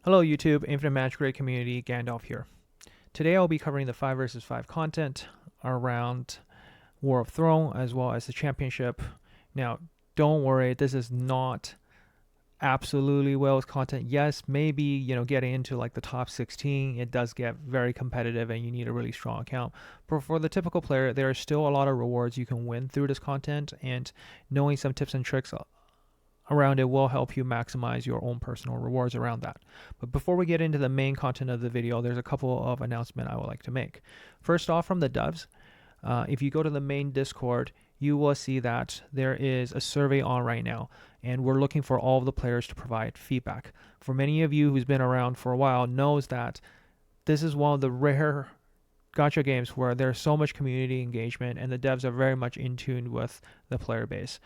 Hello YouTube, Infinite Magicraid community, Gandalf here. Today I'll be covering the 5 versus 5 content around War of Throne as well as the championship. Now, don't worry, this is not absolutely Wales content. Yes, maybe, getting into like the top 16, it does get very competitive and you need a really strong account. But for the typical player, there are still a lot of rewards you can win through this content, and knowing some tips and tricks around it will help you maximize your own personal rewards around that. But before we get into the main content of the video, there's a couple of announcements I would like to make. First off, from the devs, if you go to the main Discord, you will see that there is a survey on right now, and we're looking for all of the players to provide feedback. For many of you who's been around for a while knows that this is one of the rare gacha games where there's so much community engagement and the devs are very much in tune with the player base.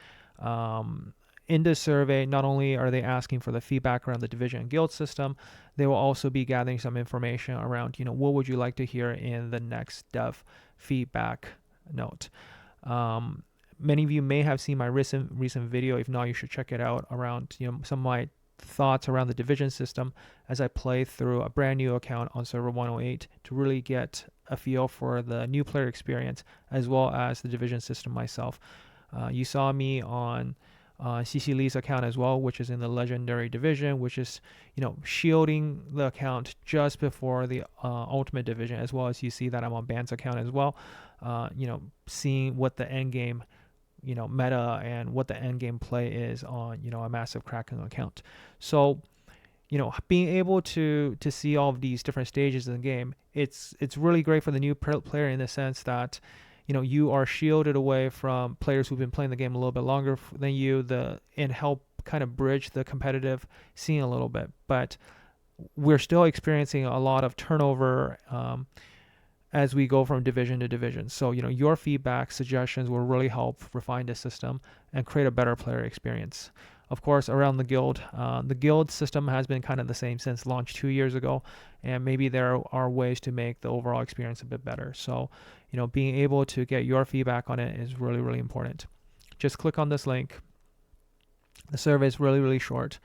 In this survey, not only are they asking for the feedback around the division and guild system, they will also be gathering some information around, what would you like to hear in the next dev feedback note. Many of you may have seen my recent video. If not, you should check it out around, some of my thoughts around the division system as I play through a brand new account on server 108 to really get a feel for the new player experience as well as the division system myself. You saw me on CC Lee's account as well, which is in the legendary division, which is shielding the account just before the ultimate division, as well as you see that I'm on Ban's account as well, seeing what the end game meta and what the end game play is on a massive Kraken account. So being able to see all of these different stages in the game, it's really great for the new player in the sense that you are shielded away from players who've been playing the game a little bit longer than you, and help kind of bridge the competitive scene a little bit. But we're still experiencing a lot of turnover as we go from division to division. So your feedback, suggestions will really help refine the system and create a better player experience. Of course, around the guild system has been kind of the same since launch 2 years ago, and maybe there are ways to make the overall experience a bit better. So, being able to get your feedback on it is really, really important. Just click on this link. The survey is really, really short.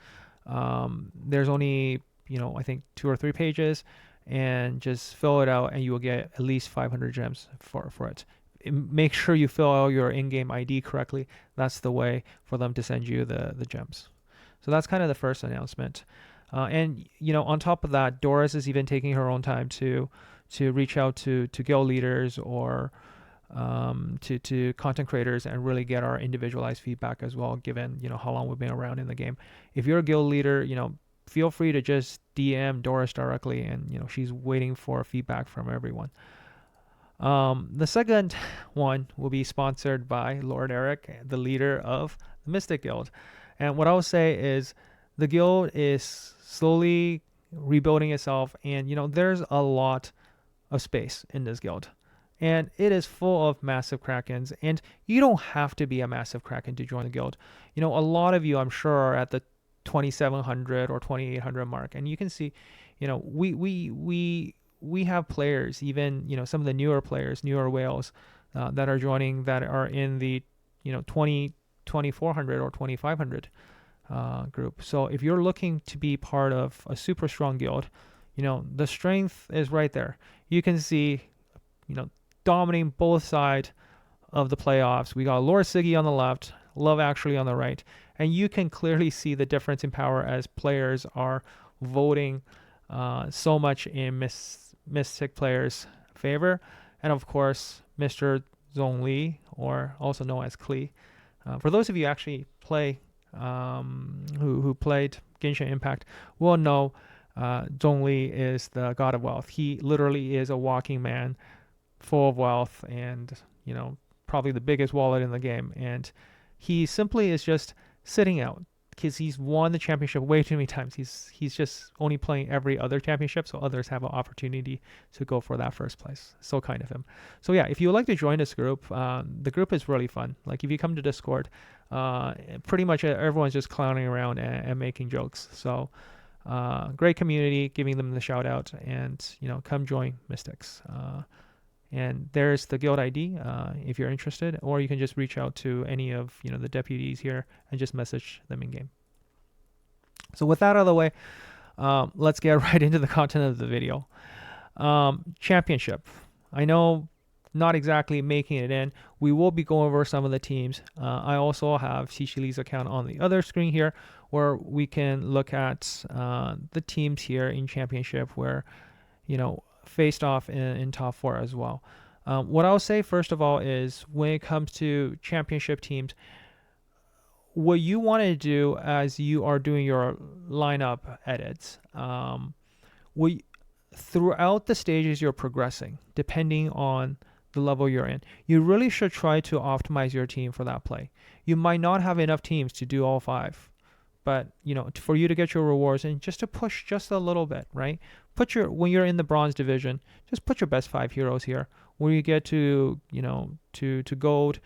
There's only, I think 2 or 3 pages, and just fill it out and you will get at least 500 gems for it. Make sure you fill out your in-game ID correctly. That's the way for them to send you the gems. So that's kind of the first announcement. And on top of that, Doris is even taking her own time to reach out to guild leaders or to content creators and really get our individualized feedback as well, given how long we've been around in the game. If you're a guild leader, feel free to just DM Doris directly, and she's waiting for feedback from everyone. The second one will be sponsored by Lord Eric, the leader of the Mystic Guild. And what I'll say is the guild is slowly rebuilding itself, and there's a lot of space in this guild. And it is full of massive Krakens, and you don't have to be a massive Kraken to join the guild. A lot of you, I'm sure, are at the 2,700 or 2,800 mark, and you can see, we have players, even some of the newer players, newer whales that are joining, that are in the 2,400 or 2,500 group. So if you're looking to be part of a super strong guild, the strength is right there. You can see, dominating both sides of the playoffs. We got Lord Siggy on the left, Love Actually on the right, and you can clearly see the difference in power as players are voting so much in Mystic players' favor. And of course, Mr. Zhongli, or also known as Klee. For those of you actually play, who played Genshin Impact, will know Zhongli is the god of wealth. He literally is a walking man, full of wealth, and probably the biggest wallet in the game. And he simply is just sitting out because he's won the championship way too many times. He's just only playing every other championship, so others have an opportunity to go for that first place. So kind of him. So yeah, if you would like to join this group, the group is really fun. Like if you come to Discord, pretty much everyone's just clowning around and making jokes. So great community, giving them the shout out, and come join Mystics. And there's the guild ID if you're interested, or you can just reach out to any of the deputies here and just message them in game. So with that out of the way, let's get right into the content of the video. Championship. I know not exactly making it in. We will be going over some of the teams. I also have Chichili's account on the other screen here where we can look at the teams here in championship where, faced off in top four as well. What I'll say first of all is when it comes to championship teams, what you want to do as you are doing your lineup edits, throughout the stages you're progressing, depending on the level you're in, you really should try to optimize your team for that play. You might not have enough teams to do all 5, but for you to get your rewards and just to push just a little bit, right? When you're in the bronze division, just put your best 5 heroes here. When you get to to gold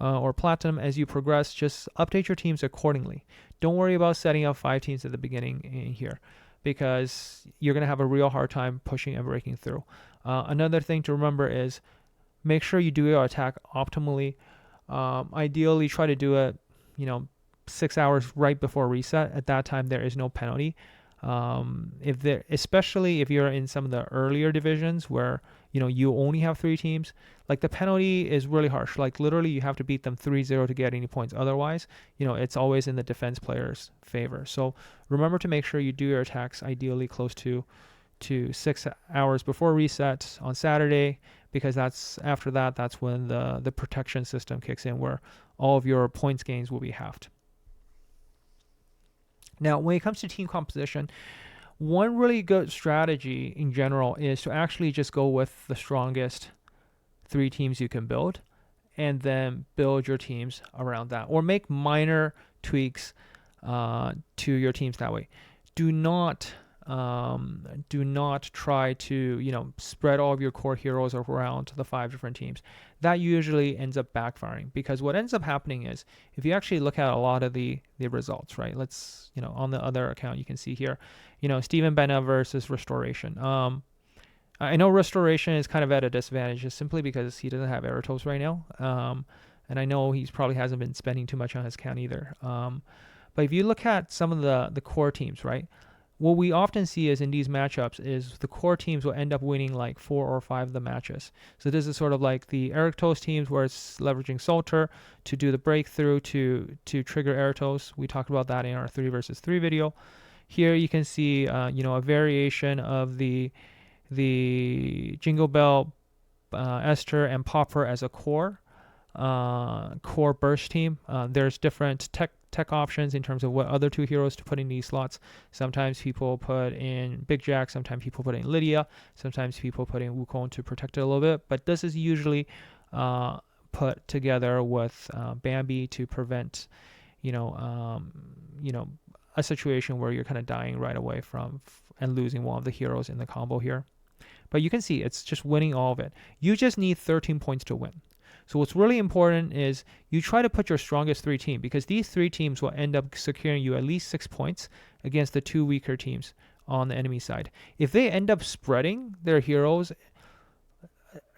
or platinum, as you progress, just update your teams accordingly. Don't worry about setting up 5 teams at the beginning in here, because you're going to have a real hard time pushing and breaking through. Another thing to remember is make sure you do your attack optimally. Ideally, try to do it 6 hours right before reset. At that time, there is no penalty. Especially if you're in some of the earlier divisions where you only have 3 teams, like the penalty is really harsh. Like literally you have to beat them 3-0 to get any points. Otherwise, it's always in the defense player's favor. So remember to make sure you do your attacks ideally close to 6 hours before reset on Saturday, because that's when the protection system kicks in, where all of your points gains will be halved. Now, when it comes to team composition, one really good strategy in general is to actually just go with the strongest 3 teams you can build, and then build your teams around that, or make minor tweaks to your teams that way. Do not try to spread all of your core heroes around the 5 different teams. That usually ends up backfiring, because what ends up happening is, if you actually look at a lot of the results, right? Let's on the other account you can see here, Steven Benna versus Restoration. I know Restoration is kind of at a disadvantage just simply because he doesn't have Eratos right now, and I know he's probably hasn't been spending too much on his account either. But if you look at some of the core teams, right? What we often see is in these matchups is the core teams will end up winning like 4 or 5 of the matches. So this is sort of like the Eratos teams, where it's leveraging Salter to do the breakthrough to trigger Eratos. We talked about that in our 3 versus 3 video. Here you can see a variation of the Jingle Bell, Esther, and Popper as a core burst team. There's different tech options in terms of what other 2 heroes to put in these slots. Sometimes people put in Big Jack, sometimes people put in Lydia, sometimes people put in Wukong to protect it a little bit, but this is usually put together with Bambi to prevent a situation where you're kind of dying right away and losing one of the heroes in the combo here. But you can see it's just winning all of it. You just need 13 points to win. So what's really important is you try to put your strongest 3 teams, because these 3 teams will end up securing you at least 6 points against the 2 weaker teams on the enemy side. If they end up spreading their heroes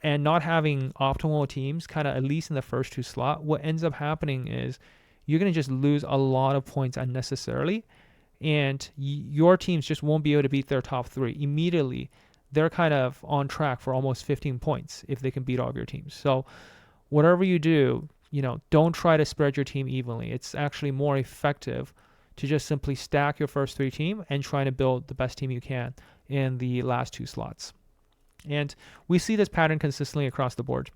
and not having optimal teams, kind of at least in the first 2 slot, what ends up happening is you're going to just lose a lot of points unnecessarily, and your teams just won't be able to beat their top 3 immediately. They're kind of on track for almost 15 points if they can beat all of your teams. So whatever you do, don't try to spread your team evenly. It's actually more effective to just simply stack your first 3 teams and try to build the best team you can in the last 2 slots. And we see this pattern consistently across the board.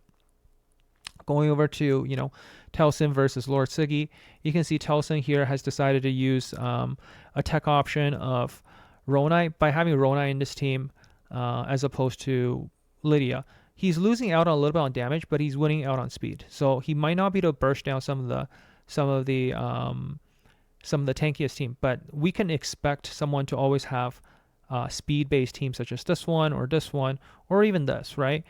Going over to, Telson versus Lord Siggy, you can see Telson here has decided to use a tech option of Ronai. By having Ronai in this team, as opposed to Lydia, he's losing out a little bit on damage, but he's winning out on speed. So he might not be able to burst down some of the tankiest team, but we can expect someone to always have speed-based teams such as this one, or even this, right?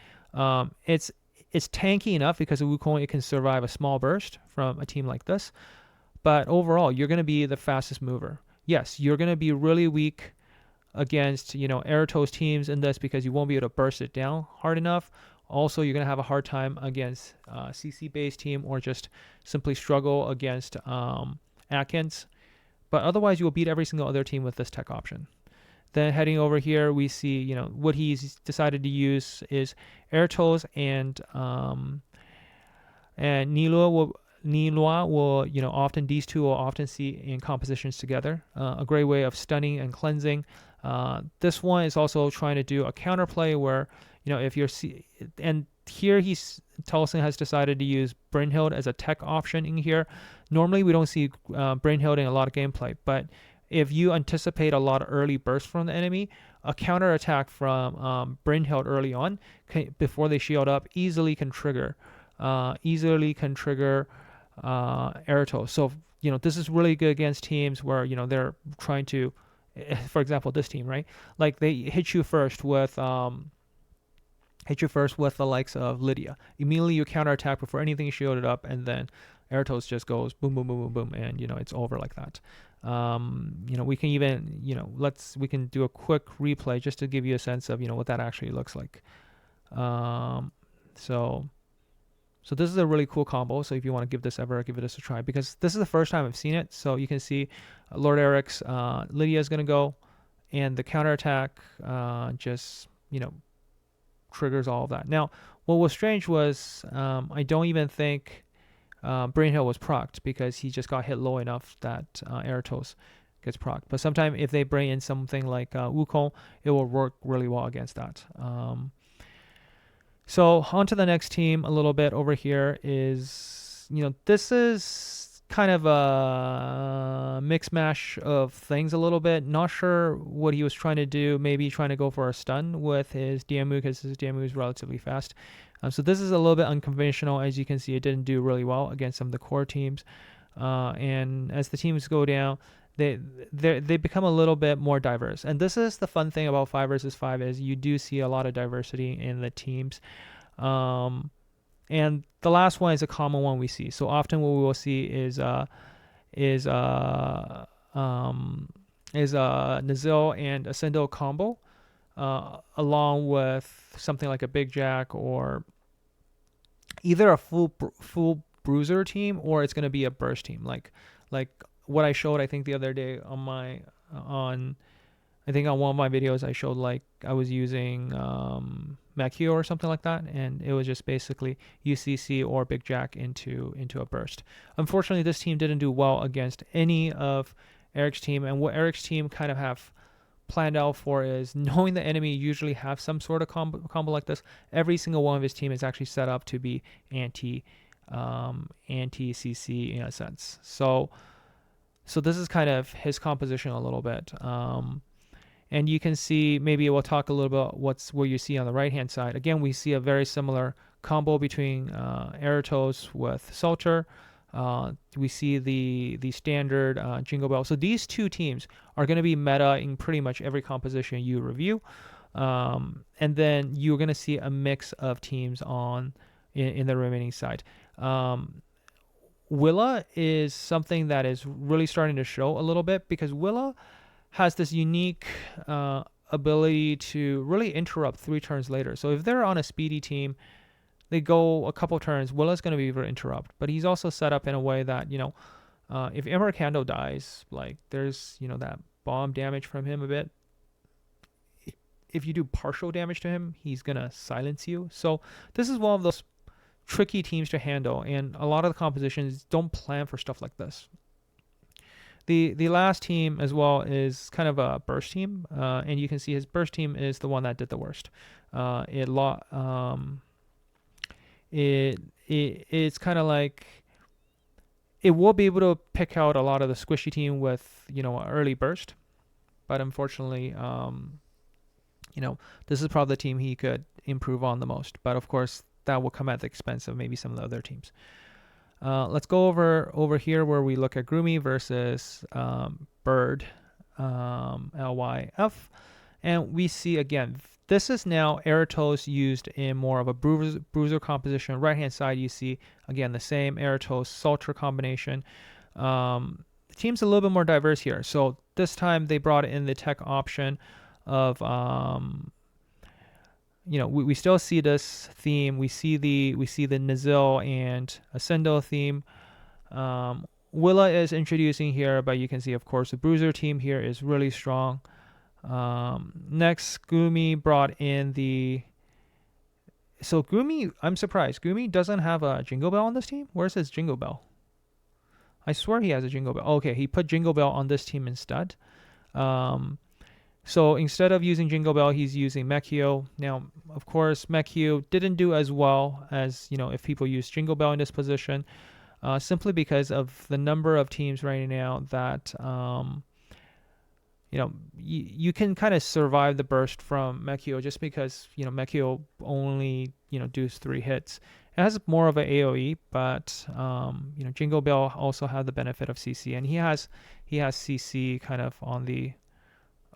It's tanky enough because of Wukong, it can survive a small burst from a team like this, but overall, you're going to be the fastest mover. Yes, you're going to be really weak against Eratos teams in this because you won't be able to burst it down hard enough. Also, you're going to have a hard time against CC based team, or just simply struggle against Atkins. But otherwise, you will beat every single other team with this tech option. Then heading over here, we see, you know, what he's decided to use is Airtos and Nilua will, you know, often these two will often see in compositions together. A great way of stunning and cleansing. This one is also trying to do a counterplay where, you know, if you're and here Tolson has decided to use Brynhild as a tech option in here. Normally we don't see Brynhild in a lot of gameplay, but if you anticipate a lot of early bursts from the enemy, a counter attack from Brynhild early on before they shield up easily can trigger Airtos. So, you know, this is really good against teams where, you know, they're trying to, for example, this team, right? Like they hit you first with the likes of Lydia. Immediately you counterattack before anything is shielded up, and then Airtos just goes boom, boom, boom, boom, boom, and, you know, it's over like that. You know, we can even, you know, we can do a quick replay just to give you a sense of, you know, what that actually looks like. So this is a really cool combo. So if you want to give this a try, because this is the first time I've seen it. So you can see Lord Eric's Lydia is going to go, and the counterattack just, you know, triggers all of that. Now, what was strange was I don't even think Brynhild was procced, because he just got hit low enough that Airtos gets procced. But sometimes if they bring in something like Wukong, it will work really well against that. So on to the next team a little bit over here is, you know, this is kind of a mix mash of things a little bit. Not sure what he was trying to do. Maybe trying to go for a stun with his Diamu, because his Diamu is relatively fast. So this is a little bit unconventional. As you can see, it didn't do really well against some of the core teams. And as the teams go down, they become a little bit more diverse. And this is the fun thing about 5 versus 5 is you do see a lot of diversity in the teams. And the last one is a common one we see. So often what we will see is Nazil and Ascendo combo, along with something like a Big Jack, or either a full bruiser team, or it's going to be a burst team, like what I showed, I think the other day on one of my videos. I showed, like, I was using Macchio or something like that, and it was just basically UCC or Big Jack into a burst. Unfortunately, this team didn't do well against any of Eric's team, and what Eric's team kind of have planned out for is, knowing the enemy usually have some sort of combo like this, every single one of his team is actually set up to be anti CC in a sense. So this is kind of his composition a little bit. And you can see, maybe we'll talk a little bit about what you see on the right hand side. Again, we see a very similar combo between Airtos with Salter. We see the standard Jingle Bell. So these two teams are going to be meta in pretty much every composition you review. And then you're going to see a mix of teams in the remaining side. Willa is something that is really starting to show a little bit, because Willa has this unique ability to really interrupt 3 turns later. So if they're on a speedy team, they go a couple turns, Willa's going to be able to interrupt. But he's also set up in a way that, you know, if Emercando dies, like, there's, you know, that bomb damage from him a bit. If you do partial damage to him, he's going to silence you. So this is one of those tricky teams to handle, and a lot of the compositions don't plan for stuff like this. The last team as well is kind of a burst team, and you can see his burst team is the one that did the worst. It's kind of like, it will be able to pick out a lot of the squishy team with, you know, an early burst, but unfortunately, you know, this is probably the team he could improve on the most. But of course, that will come at the expense of maybe some of the other teams. Let's go over here where we look at Groomy versus Bird, LYF. And we see, again, this is now Airtos used in more of a bruiser composition. Right hand side, you see, again, the same Airtos Salter combination. The team's a little bit more diverse here. So this time they brought in the tech option of, you know, we still see this theme. We see the Nazil and Ascendo theme. Willa is introducing here, but you can see, of course, the bruiser team here is really strong. Next, Gumi brought in the. So Gumi, I'm surprised. Gumi doesn't have a Jingle Bell on this team. Where's his Jingle Bell? I swear he has a Jingle Bell. Okay, he put Jingle Bell on this team instead. Um, so instead of using Jingle Bell, he's using Mechio. Now, of course, Mechio didn't do as well as, if people use Jingle Bell in this position, simply because of the number of teams right now that, you can kind of survive the burst from Mechio just because, Mechio only, does 3 hits. It has more of an AoE, but, Jingle Bell also has the benefit of CC, and he has CC kind of on the,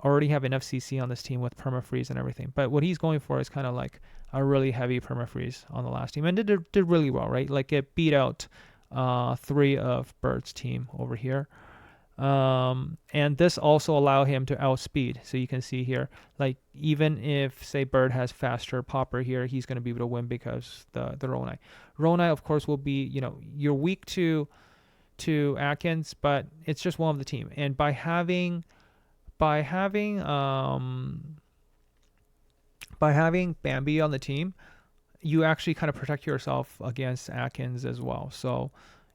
already have enough CC on this team with permafreeze and everything. But what he's going for is kind of like a really heavy permafreeze on the last team, and did really well, right? Like it beat out 3 of Bird's team over here. And this also allow him to outspeed. So you can see here, like even if say Bird has faster popper here, he's going to be able to win because the Ronai. Ronai, of course, will be, you're weak to Atkins, but it's just one of the team. And by having Bambi on the team, you actually kind of protect yourself against Atkins as well. So,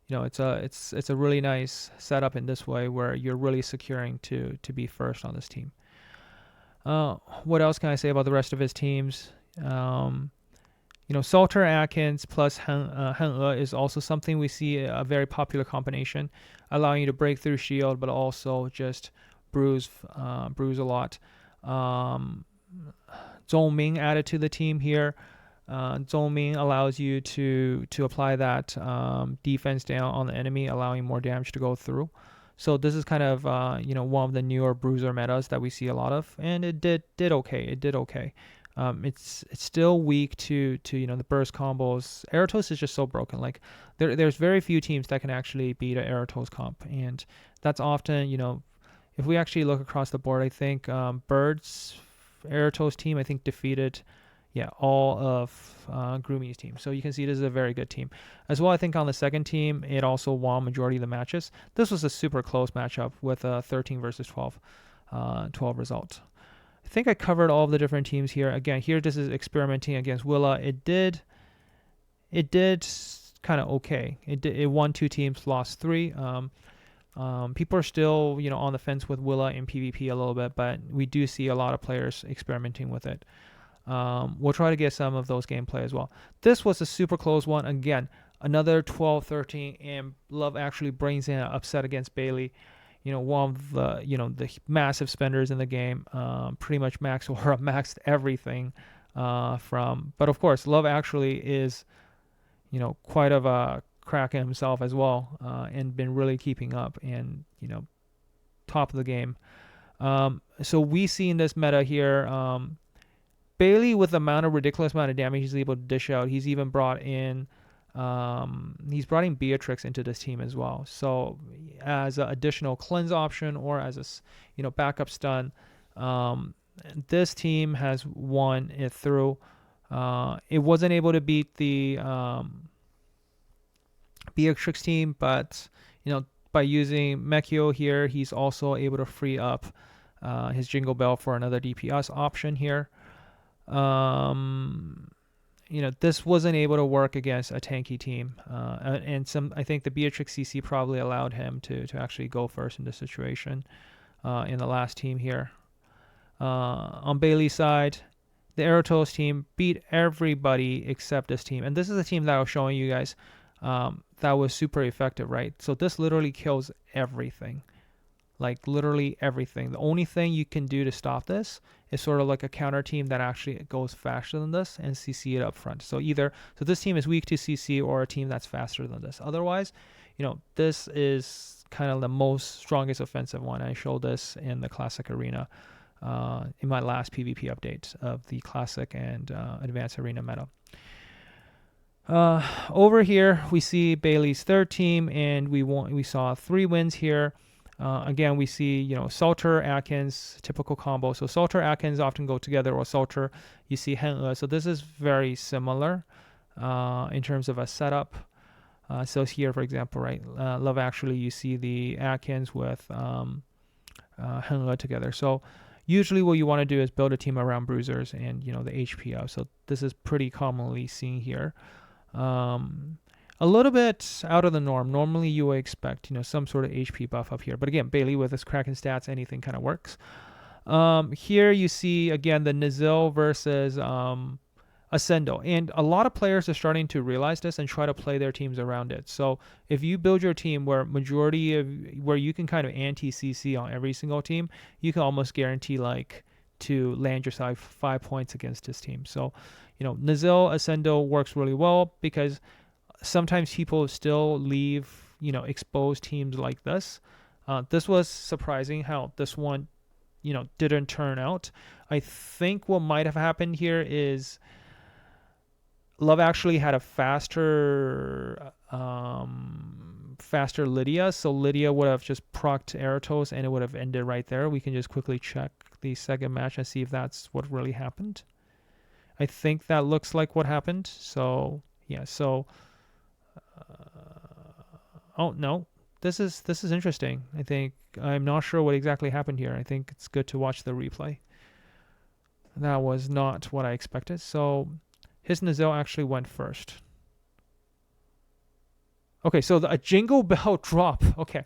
it's a really nice setup in this way where you're really securing to be first on this team. What else can I say about the rest of his teams? Salter Atkins plus Hen is also something we see a very popular combination, allowing you to break through shield, but also just bruise a lot. Zhongming added to the team here. Zhongming allows you to apply that defense down on the enemy, allowing more damage to go through. So this is kind of one of the newer bruiser metas that we see a lot of, and it did okay. It did okay. It's still weak to the burst combos. Eratos is just so broken. Like there's very few teams that can actually beat an Eratos comp, and that's often if we actually look across the board, I think Bird's Eratos team defeated all of Grumi's team. So you can see this is a very good team. As well, I think on the second team, it also won majority of the matches. This was a super close matchup with a 13 versus 12 result. I think I covered all of the different teams here. Again, here this is experimenting against Willa. It did kind of okay. It won 2 teams, lost 3. People are still on the fence with Willa in PvP a little bit, but we do see a lot of players experimenting with it. We'll try to get some of those gameplay as well. This was a super close one. Again, another 12-13, and Love actually brings in an upset against Bailey. One of the massive spenders in the game, pretty much maxed everything but of course, Love actually is, quite of a kraken himself as well, and been really keeping up and, top of the game. So we see in this meta here, Bailey, with the ridiculous amount of damage he's able to dish out, he's even brought in Beatrix into this team as well. So as an additional cleanse option or as a backup stun, this team has won it through. It wasn't able to beat the Beatrix team, but by using Mechio here, he's also able to free up his Jingle Bell for another DPS option here. This wasn't able to work against a tanky team, and I think the Beatrix CC probably allowed him to actually go first in this situation in the last team here. On Bailey's side, the Eratos team beat everybody except this team, and this is the team that I was showing you guys that was super effective, right? So this literally kills everything. Like literally everything. The only thing you can do to stop this is sort of like a counter team that actually goes faster than this and CC it up front. So this team is weak to CC or a team that's faster than this. Otherwise, this is kind of the strongest offensive one. I showed this in the Classic Arena in my last PvP update of the Classic and Advanced Arena meta. Over here, we see Bailey's third team, and we saw 3 wins here. Again, we see, Salter, Atkins, typical combo. So Salter, Atkins often go together, or Salter, you see Hen. So this is very similar in terms of a setup. So here, for example, right, Love actually, you see the Atkins with Hen together. So, usually what you want to do is build a team around bruisers and the HP up. So this is pretty commonly seen here. A little bit out of the norm. Normally you would expect some sort of HP buff up here, but again, Bailey with his Kraken stats, anything kind of works. Here you see again the Nizil versus Ascendo, and a lot of players are starting to realize this and try to play their teams around it. So if you build your team where you can kind of anti-CC on every single team, you can almost guarantee to land yourself 5 points against this team. So Nizil Ascendo works really well because sometimes people still leave exposed teams like this. This was surprising how this one didn't turn out. I think what might have happened here is Love actually had a faster Lydia, so Lydia would have just procced Eratos and it would have ended right there. We can just quickly check the second match and see if that's what really happened. I think that looks like what happened. So yeah, oh no, this is interesting. I'm not sure what exactly happened here. I think it's good to watch the replay. That was not what I expected. So his Nizil actually went first. Okay, so a jingle bell drop. Okay.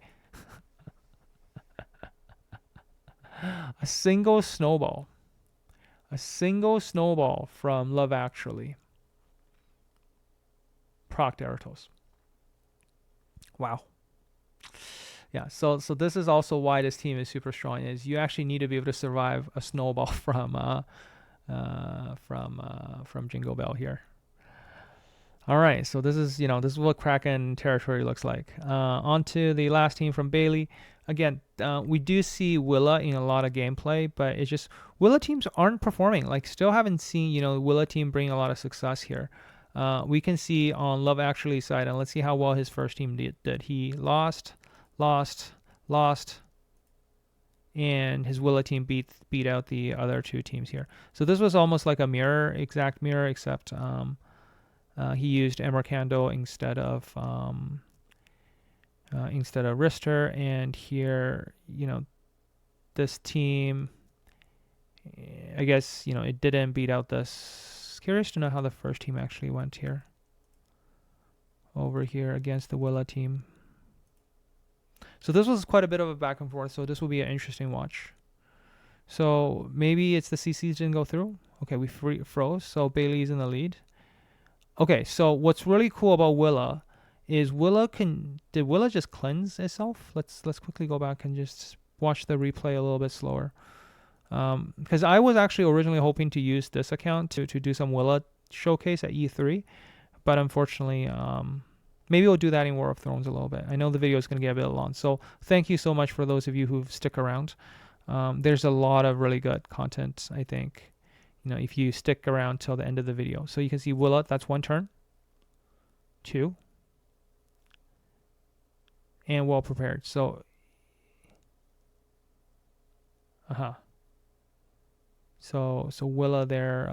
A single snowball. A single snowball from Love Actually. Proc Eratos. Wow. Yeah, so this is also why this team is super strong, is you actually need to be able to survive a snowball from Jingle Bell here. All right, so this is what Kraken territory looks like. On to the last team from Bailey. Again, we do see Willa in a lot of gameplay, but it's just Willa teams aren't performing. Still haven't seen Willa team bring a lot of success here. We can see on Love Actually side, and let's see how well his first team did. He lost, and his Willa team beat out the other two teams here. So this was almost like a exact mirror, except he used Emerkando instead of Rister, and here this team, I guess it didn't beat out this. Curious to know how the first team actually went here. Over here against the Willa team. So this was quite a bit of a back and forth. So this will be an interesting watch. So maybe it's the CCs didn't go through. Okay, we froze. So Bailey's in the lead. Okay, so what's really cool about Willa is did Willa just cleanse itself? Let's quickly go back and just watch the replay a little bit slower. Because I was actually originally hoping to use this account to do some Willa showcase at E3, but unfortunately, maybe we'll do that in War of Thrones a little bit. I know the video is going to get a bit long, so thank you so much for those of you who've stick around. There's a lot of really good content, I think, if you stick around till the end of the video. So you can see Willa, that's one turn, 2, and well prepared. So, So Willa there.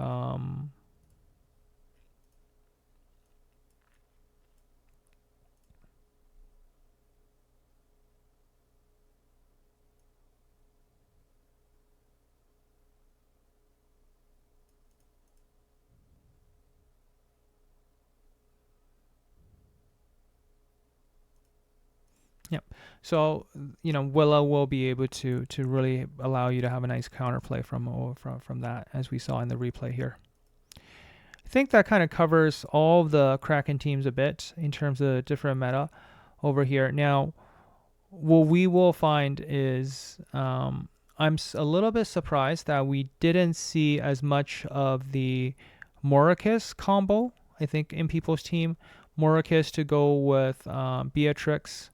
Yep. So Willa will be able to really allow you to have a nice counterplay from that, as we saw in the replay here. I think that kind of covers all of the Kraken teams a bit in terms of different meta over here. Now, what we will find is I'm a little bit surprised that we didn't see as much of the Morikis combo. I think in people's team, Morikis to go with Beatrix.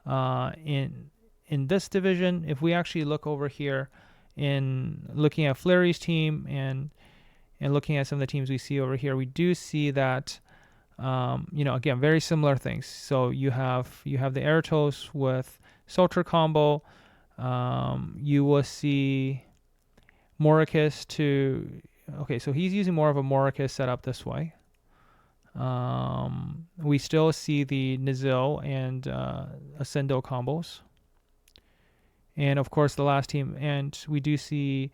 In this division, if we actually look over here in looking at Fleury's team and looking at some of the teams we see over here, we do see that again, very similar things. So you have the Eratos with Sultra combo. You will see Morikis so he's using more of a Morikis setup this way. We still see the Nizil and Ascendo combos. And of course, the last team, and we do see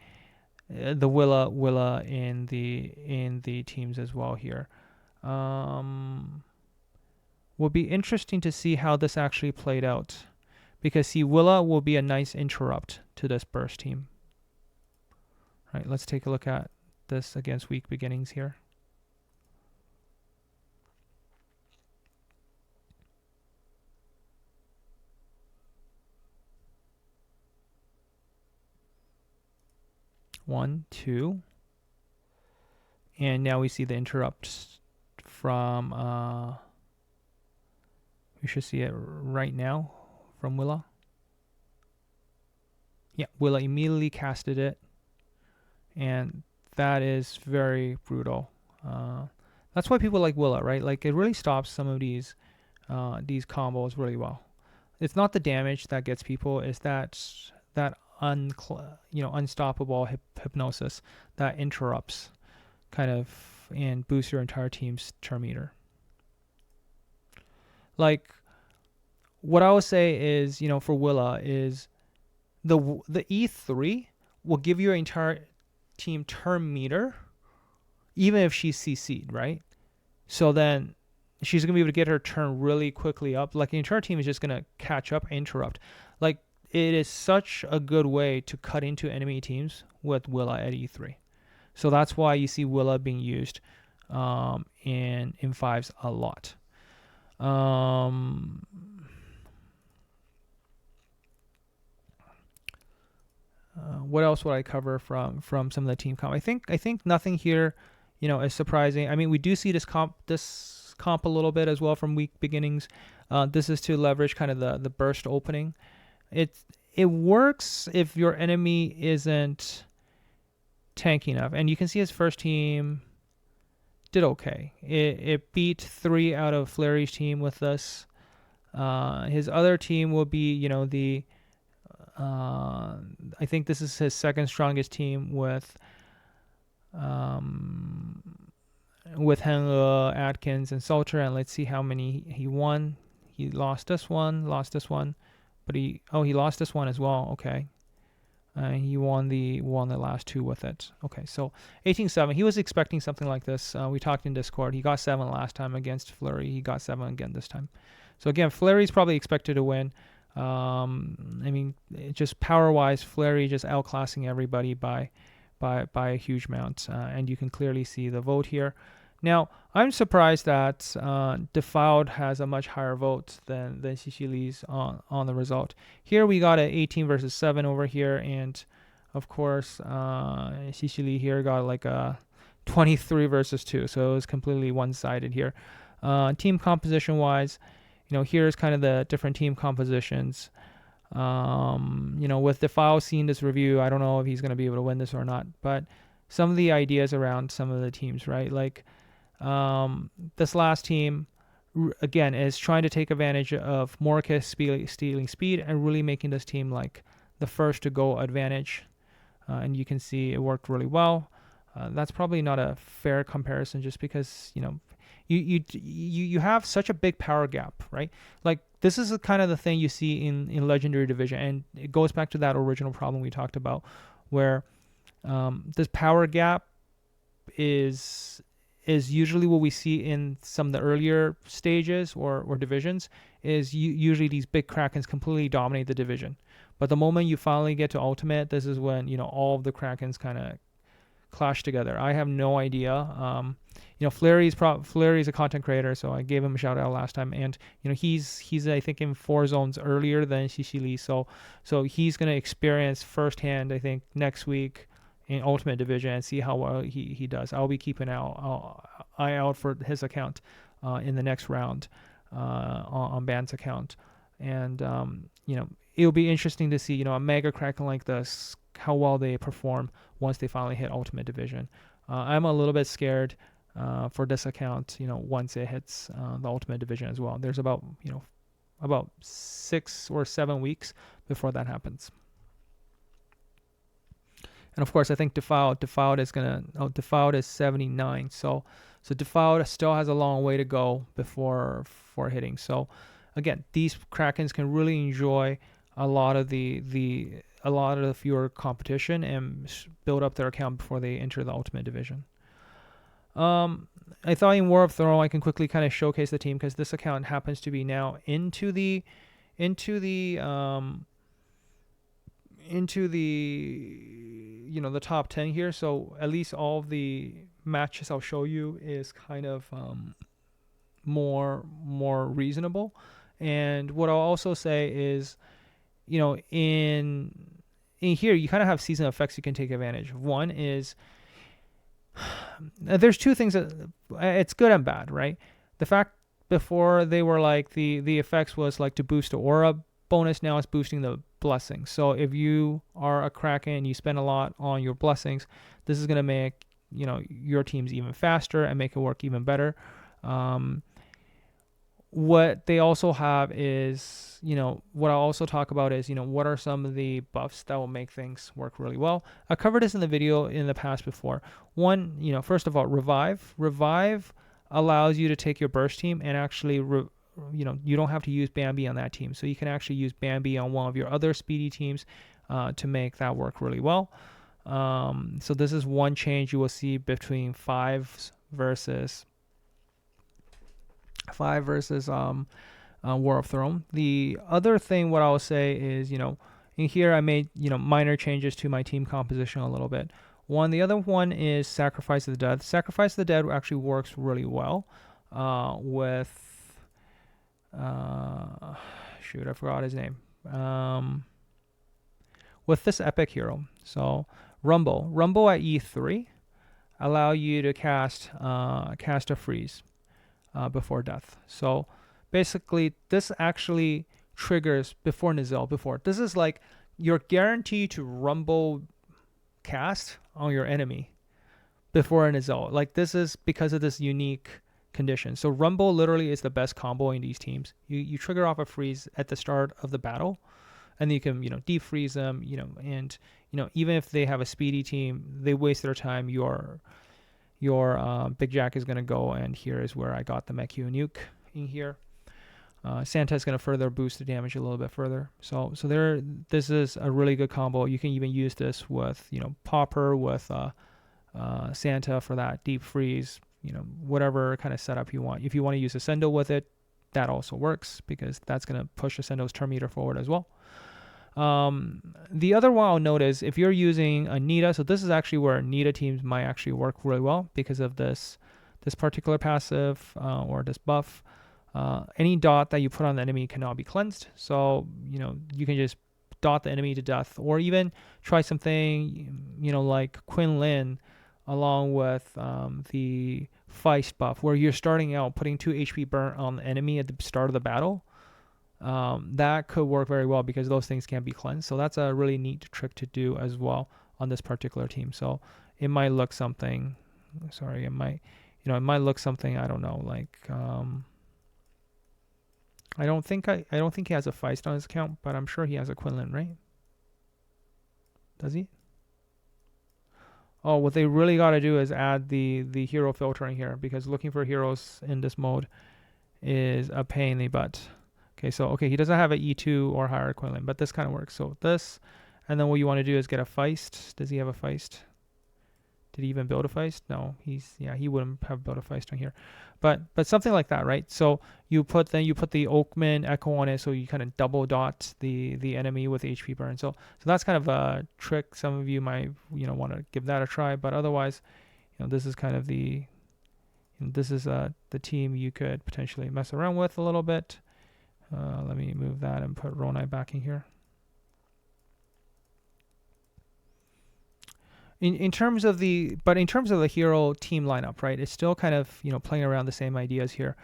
the Willa in the teams as well here. Will be interesting to see how this actually played out, because see, Willa will be a nice interrupt to this burst team. All right, let's take a look at this against weak beginnings here. One, two, and now we see the interrupts from we should see it right now from Willa. Yeah, Willa immediately casted it, and that is very brutal. That's why people like Willa, right? Like, it really stops some of these combos really well. It's not the damage that gets people; it's that unstoppable hypnosis that interrupts kind of and boosts your entire team's turn meter. Like, what I would say is, for Willa is the E3 will give your entire team turn meter, even if she's CC'd, right? So then she's gonna be able to get her turn really quickly up. Like, the entire team is just gonna catch up and interrupt. Like, it is such a good way to cut into enemy teams with Willa at E3. So that's why you see Willa being used in fives a lot. What else would I cover from some of the team comp? I think nothing here, is surprising. I mean, we do see this comp a little bit as well from weak beginnings. This is to leverage kind of the burst opening. It works if your enemy isn't tanky enough, and you can see his first team did okay. It beat 3 out of Fleury's team with this. His other team will be, I think this is his second strongest team with Henle, Atkins, and Salter. And let's see how many he won. He lost this one, but he lost this one as well. Okay. He won the last 2 with it. Okay, so 18-7. He was expecting something like this. We talked in Discord. He got 7 last time against Fleury. He got 7 again this time. So again, Fleury's probably expected to win. I mean, just power-wise, Fleury just outclassing everybody by a huge amount, and you can clearly see the vote here. Now, I'm surprised that Defiled has a much higher vote than Xixili's on the result. Here we got an 18 versus 7 over here, and of course, Xixili here got like a 23 versus 2, so it was completely one-sided here. Team composition-wise, here's kind of the different team compositions. With Defiled seeing this review, I don't know if he's going to be able to win this or not, but some of the ideas around some of the teams, right? Like, this last team, again, is trying to take advantage of Morcus stealing speed and really making this team like the first to go advantage. And you can see it worked really well. That's probably not a fair comparison, just because you have such a big power gap, right? Like, this is kind of the thing you see in Legendary Division, and it goes back to that original problem we talked about, where this power gap is usually what we see in some of the earlier stages or divisions. Is usually these big Krakens completely dominate the division, but the moment you finally get to Ultimate, this is when all of the Krakens kind of clash together. I have no idea. Fleury's a content creator, so I gave him a shout out last time, and he's I think in 4 zones earlier than Xixili, so he's gonna experience firsthand, I think, next week in Ultimate Division and see how well he does. I'll be keeping an eye out for his account in the next round on Band's account, and it'll be interesting to see a Mega Kraken like this, how well they perform once they finally hit Ultimate Division. I'm a little bit scared for this account, once it hits the Ultimate Division as well. There's about 6 or 7 weeks before that happens. And of course, I think Defiled is 79. So Defiled still has a long way to go before hitting. So again, these Krakens can really enjoy a lot of your competition and build up their account before they enter the Ultimate Division. I thought in War of Throne I can quickly kind of showcase the team because this account happens to be now into the the top 10 here. So at least all of the matches I'll show you is kind of more reasonable. And what I'll also say is, in here you kind of have season effects you can take advantage of. One is there's two things that it's good and bad, right? The fact before they were like the effects was like to boost the aura bonus, now it's boosting the blessings. So if you are a Kraken and you spend a lot on your blessings, this is going to make your teams even faster and make it work even better. What they also have is, what I'll also talk about is, what are some of the buffs that will make things work really well. I covered this in the video in the past before. One, first of all, revive. Revive allows you to take your burst team and actually, you don't have to use Bambi on that team. So you can actually use Bambi on one of your other speedy teams to make that work really well. So this is one change you will see between 5 versus War of Throne. The other thing what I'll say is, in here I made, minor changes to my team composition a little bit. The other one is Sacrifice of the Dead. Sacrifice of the Dead actually works really well with, shoot, I forgot his name. With this epic hero. So Rumble at E3 allow you to cast a freeze before death. So basically this actually triggers before Nizel. This is like you're guaranteed to Rumble cast on your enemy before a Nizel. Like this is because of this unique condition. So Rumble literally is the best combo in these teams. You trigger off a freeze at the start of the battle, and you can defreeze them. And even if they have a speedy team, they waste their time. Your Big Jack is going to go, and here is where I got the Mekyu Nuke in here. Santa is going to further boost the damage a little bit further. So this is a really good combo. You can even use this with Popper, with Santa for that deep freeze. Whatever kind of setup you want. If you want to use Ascendo with it, that also works because that's going to push Ascendo's turn meter forward as well. The other one I'll note is if you're using a Nita, so this is actually where Nita teams might actually work really well because of this particular passive or this buff. Any dot that you put on the enemy cannot be cleansed, so you can just dot the enemy to death, or even try something like Quinlan along with the Feist buff, where you're starting out putting 2 HP burn on the enemy at the start of the battle. That could work very well because those things can't be cleansed. So that's a really neat trick to do as well on this particular team. So it might look something. Sorry, it might look something. I don't know. Like I don't think he has a Feist on his account, but I'm sure he has a Quinlan, right? Does he? Oh, what they really got to do is add the hero filter in here, because looking for heroes in this mode is a pain in the butt. Okay, he doesn't have an E2 or higher Quinlan, but this kind of works. So this, and then what you want to do is get a Feist. Does he have a Feist? Did he even build a Feist? No, he wouldn't have built a Feist on here. But something like that, right? So you put the Oakman Echo on it, so you kind of double dot the enemy with HP burn. So that's kind of a trick. Some of you might want to give that a try, but otherwise, this is kind of the team you could potentially mess around with a little bit. Let me move that and put Ronai back in here. In terms of the hero team lineup, right? It's still kind of playing around the same ideas here,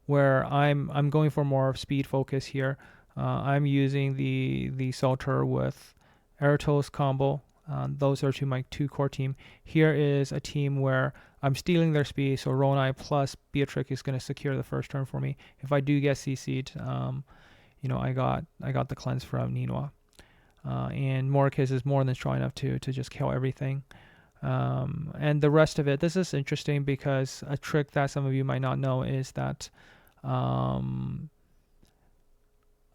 where I'm going for more of speed focus here. I'm using the Salter with Eratos combo. Those are my two core team. Here is a team where I'm stealing their speed, so Ronai plus Beatrix is going to secure the first turn for me. If I do get CC'd, I got the cleanse from Ninua. And Morikis is more than strong enough to just kill everything. And the rest of it, this is interesting because a trick that some of you might not know is that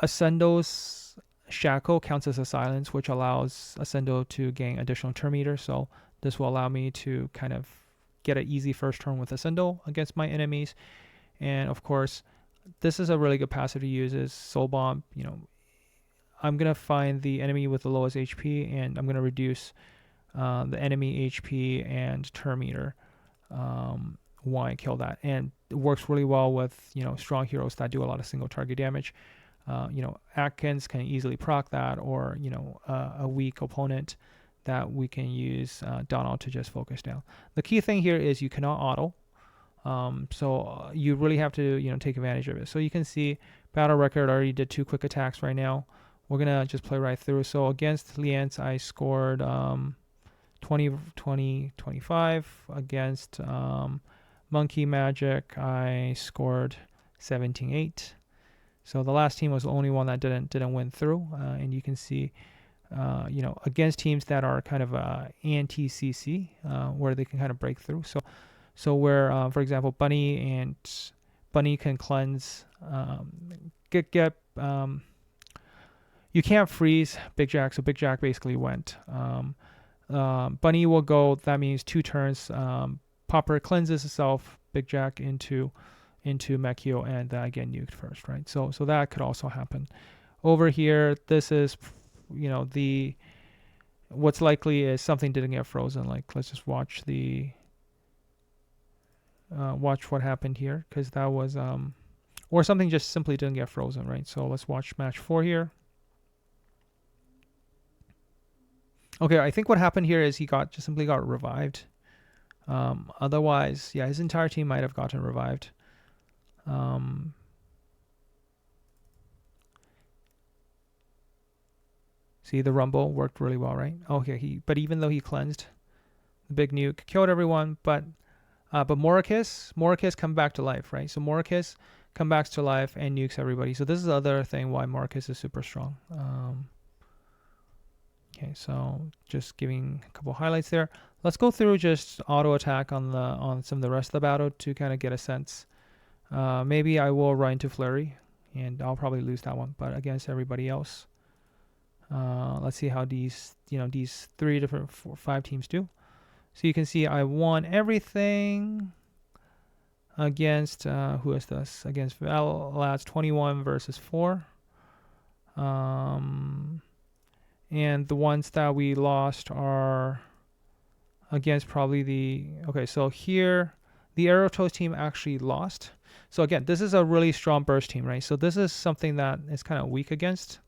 Ascendo's Shackle counts as a silence, which allows Ascendo to gain additional turn meter. So this will allow me to kind of get an easy first turn with Ascendo against my enemies. And of course, this is a really good passive to use is Soul Bomb. I'm going to find the enemy with the lowest HP, and I'm going to reduce the enemy HP and turn meter while I kill that. And it works really well with, strong heroes that do a lot of single target damage. Atkins can easily proc that, or, a weak opponent that we can use Donald to just focus down. The key thing here is you cannot auto. So you really have to, take advantage of it. So you can see battle record already did 2 quick attacks right now. We're going to just play right through. So against Lienz, I scored 25. Against Monkey Magic, I scored 17-8. So the last team was the only one that didn't win through. And you can see, against teams that are kind of anti-CC, where they can kind of break through. So where, for example, Bunny can cleanse, you can't freeze Big Jack, so Big Jack basically went. Bunny will go, that means 2 turns. Popper cleanses itself, Big Jack into Mechio, and again nuked first, right? So that could also happen. Over here, this is, what's likely is something didn't get frozen. Like, let's just watch watch what happened here, because that was, or something just simply didn't get frozen, right? So let's watch match 4 here. Okay, I think what happened here is he simply got revived. Otherwise, yeah, his entire team might have gotten revived. See, the Rumble worked really well, right? Okay, but even though he cleansed, the big nuke killed everyone, but Morikis come back to life, right? So Morikis come back to life and nukes everybody. So this is the other thing why Morikis is super strong. Okay, so just giving a couple highlights there. Let's go through just auto attack on some of the rest of the battle to kind of get a sense. Maybe I will run into Flurry, and I'll probably lose that one. But against everybody else, let's see how these 5 teams do. So you can see I won everything against who is this? Against Lads 21 versus 4. And the ones that we lost are against probably so here the Aerotos team actually lost. So again, this is a really strong burst team, right? So this is something that is kind of weak against.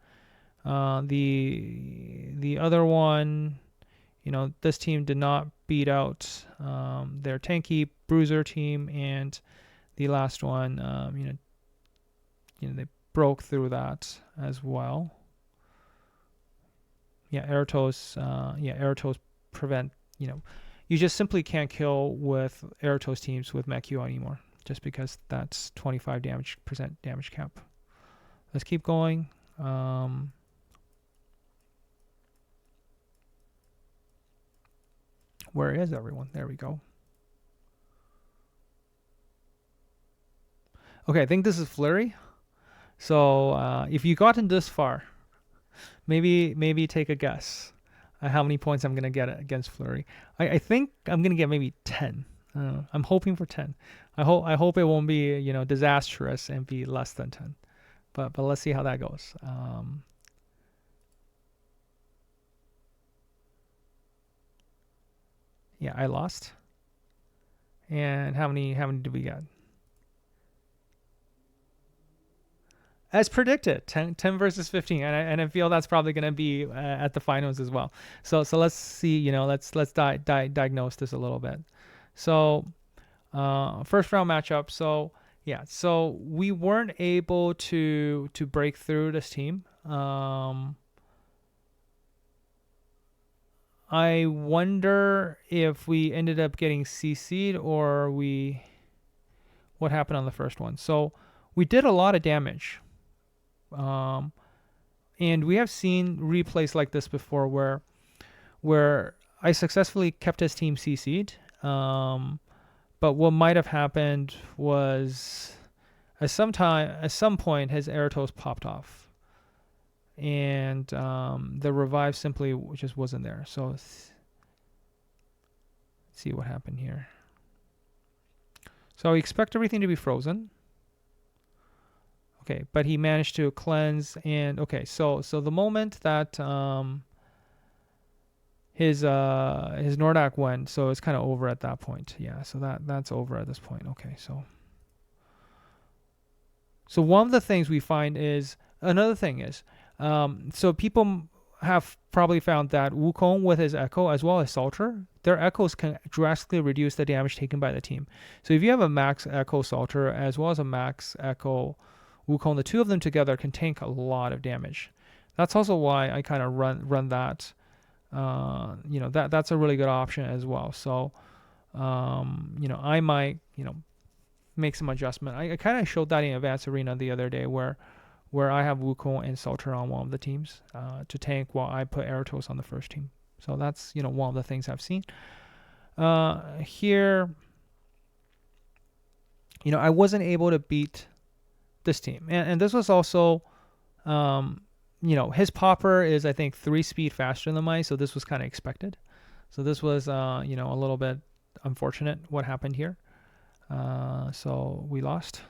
The other one, this team did not beat out their tanky bruiser team, and the last one, they broke through that as well. Aerotos prevent, you just simply can't kill with Aerotos teams with Mechio anymore, just because that's 25% damage cap. Let's keep going. Where is everyone? There we go. Okay, I think this is Flurry. So if you've gotten this far, maybe take a guess how many points I'm gonna get against Flurry. I think I'm gonna get maybe 10. I'm hoping for 10. I hope it won't be disastrous and be less than 10. But let's see how that goes. Yeah, I lost. And how many did we get? As predicted, 10 versus 15, and I feel that's probably going to be at the finals as well. So let's see, let's diagnose this a little bit. So first round matchup. So yeah, so we weren't able to break through this team. I wonder if we ended up getting CC'd or what happened on the first one. So we did a lot of damage. And we have seen replays like this before where I successfully kept his team CC'd. But what might have happened was at some point his Aerotos popped off. and the revive simply just wasn't there. So let's see what happened here. So we expect everything to be frozen. Okay, but he managed to cleanse, and okay, so the moment that his Nordak went, so it's kind of over at that point. Yeah, so that's over at this point. Okay, so one of the things we find is, another thing is, so people have probably found that Wukong with his Echo as well as Salter, their Echoes can drastically reduce the damage taken by the team. So if you have a max Echo Salter as well as a max Echo Wukong, the two of them together can tank a lot of damage. That's also why I kind of run that. That's a really good option as well. So, I might, make some adjustment. I kind of showed that in Advanced Arena the other day where I have Wukong and Salter on one of the teams to tank while I put Eratos on the first team. So that's, one of the things I've seen. Here, I wasn't able to beat this team. And this was also, his popper is, I think, 3 speed faster than mine. So this was kind of expected. So this was, a little bit unfortunate what happened here. So we lost.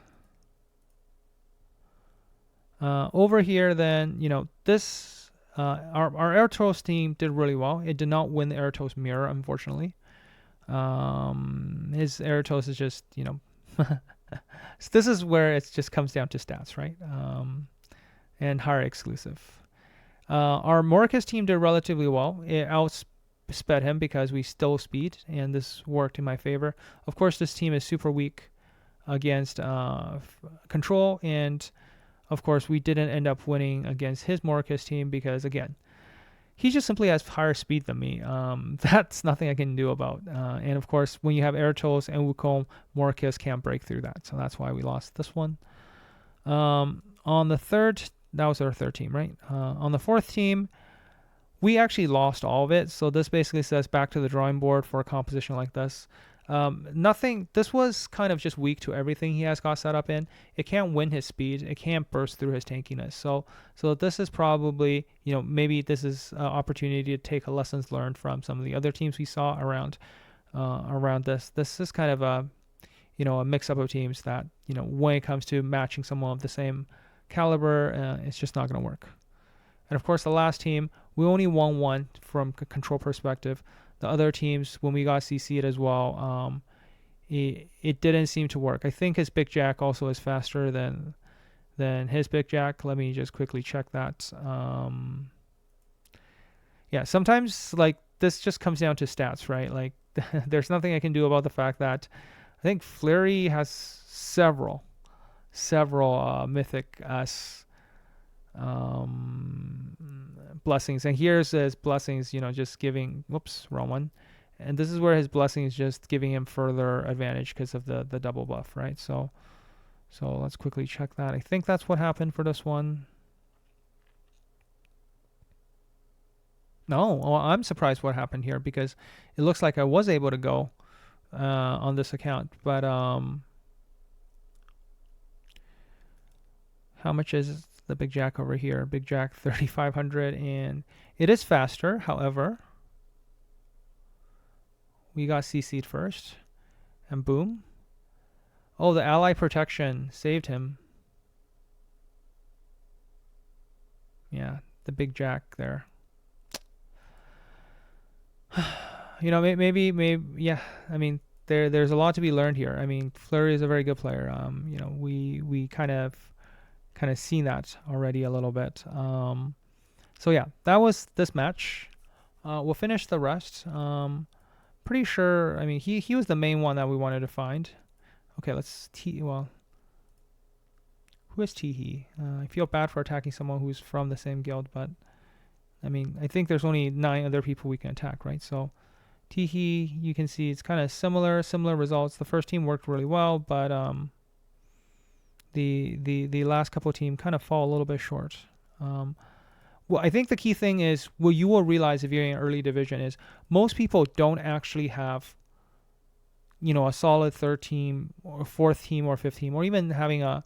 Over here, then, this our Eratos team did really well. It did not win the Eratos mirror, unfortunately. His Eratos is just, so this is where it just comes down to stats, right? And higher exclusive. Our Morcus team did relatively well. It outsped him because we stole speed, and this worked in my favor. Of course, this team is super weak against control, and of course, we didn't end up winning against his Morcus team because, again, he just simply has higher speed than me. That's nothing I can do about. And of course, when you have Eratos and Wukong, Morcus can't break through that. So that's why we lost this one. On the third, that was our third team, right? On the fourth team, we actually lost all of it. So this basically says back to the drawing board for a composition like this. This was kind of just weak to everything he has got set up in. It can't win his speed. It can't burst through his tankiness. So this is probably, maybe this is an opportunity to take a lessons learned from some of the other teams we saw around this. This is kind of a mix up of teams that, when it comes to matching someone of the same caliber, it's just not going to work. And of course, the last team, we only won one from a control perspective. The other teams, when we got CC'd as well, it didn't seem to work. I think his Big Jack also is faster than his Big Jack. Let me just quickly check that. Yeah, sometimes like this just comes down to stats, right? Like there's nothing I can do about the fact that I think Fleury has several mythic blessings, and here's his blessings, just giving, wrong one, and this is where his blessing is just giving him further advantage because of the double buff, right? So let's quickly check that. I think that's what happened for this one. No, well, I'm surprised what happened here because it looks like I was able to go on this account, but how much is the Big Jack over here? Big Jack 3500, and it is faster. However, we got CC'd first, and boom. Oh, the ally protection saved him. Yeah, the Big Jack there. Maybe, yeah. I mean, there's a lot to be learned here. I mean, Fleury is a very good player. We kind of seen that already a little bit. So yeah, that was this match. We'll finish the rest. Pretty sure. I mean, he was the main one that we wanted to find. Okay, let's who is Teehee? I feel bad for attacking someone who's from the same guild, but I mean, I think there's only 9 other people we can attack, right? So Teehee, you can see it's kind of similar results. The first team worked really well, but the last couple of teams kind of fall a little bit short. Well, I think the key thing is what you will realize if you're in early division is most people don't actually have, a solid third team or fourth team or fifth team, or even having a.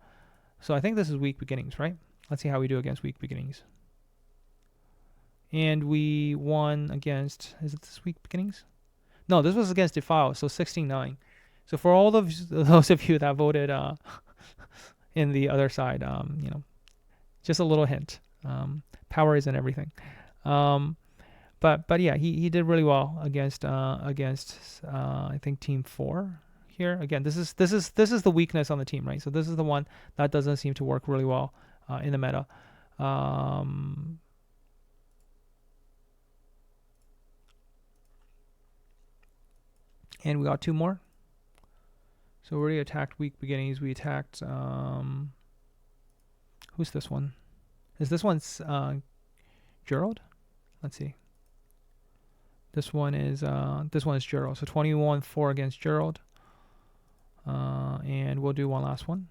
So I think this is weak beginnings, right? Let's see how we do against weak beginnings. and we won against, is it this week beginnings? No, this was against Defile, so 16-9. So for all of those of you that voted in the other side, just a little hint. Power isn't everything. But yeah, he did really well against I think team 4 here. Again, this is the weakness on the team, right? So this is the one that doesn't seem to work really well in the meta. And we got 2 more. So we already attacked weak beginnings. We attacked who's this one? Is this one's Gerald? Let's see. This one is Gerald. So 21-4 against Gerald. And we'll do one last one.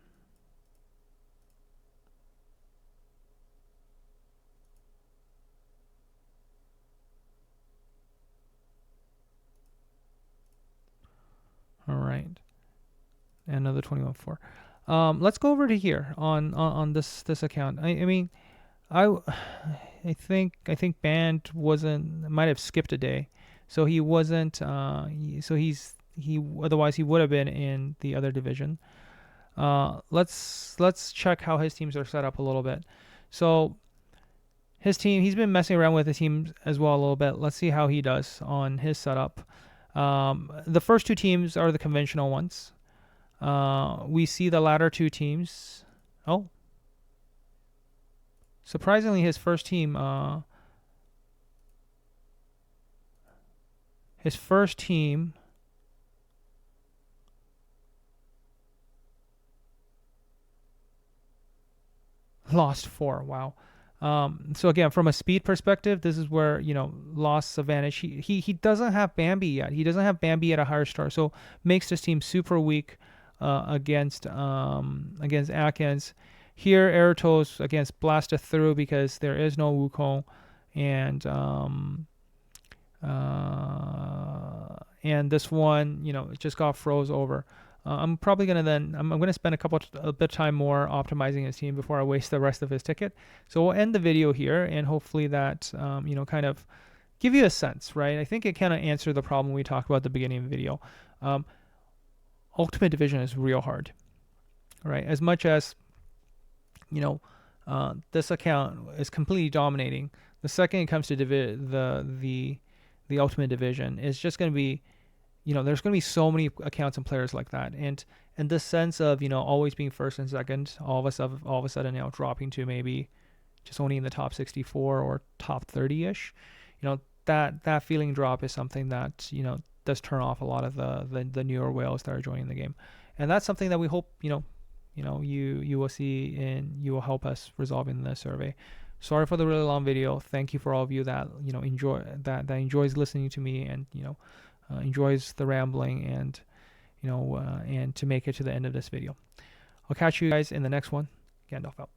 All right. And another 21-4. Let's go over to here on this account. I mean, I think Band might have skipped a day, so he wasn't. Otherwise he would have been in the other division. Let's check how his teams are set up a little bit. So his team, he's been messing around with the teams as well a little bit. Let's see how he does on his setup. The first 2 teams are the conventional ones. We see the latter 2 teams. Oh, surprisingly, his first team lost 4. Wow. So again, from a speed perspective, this is where, lost advantage. He doesn't have Bambi yet. He doesn't have Bambi at a higher star, so makes this team super weak against Atkins. Here, Eratos against blasted through because there is no Wukong, and this one, it just got froze over. I'm probably gonna spend a bit of time more optimizing his team before I waste the rest of his ticket. So we'll end the video here, and hopefully that kind of give you a sense, right? I think it kind of answered the problem we talked about at the beginning of the video. Ultimate Division is real hard, right? As much as this account is completely dominating, the second it comes to the Ultimate Division, it's just going to be, there's going to be so many accounts and players like that, and this sense of always being first and second, all of a sudden dropping to maybe just only in the top 64 or top 30ish, that feeling drop is something that does turn off a lot of the newer whales that are joining the game, and that's something that we hope you will see, and you will help us resolving the survey. Sorry for the really long video. Thank you for all of you that enjoys listening to me, and enjoys the rambling, and and to make it to the end of this video. I'll catch you guys in the next one. Gandalf out.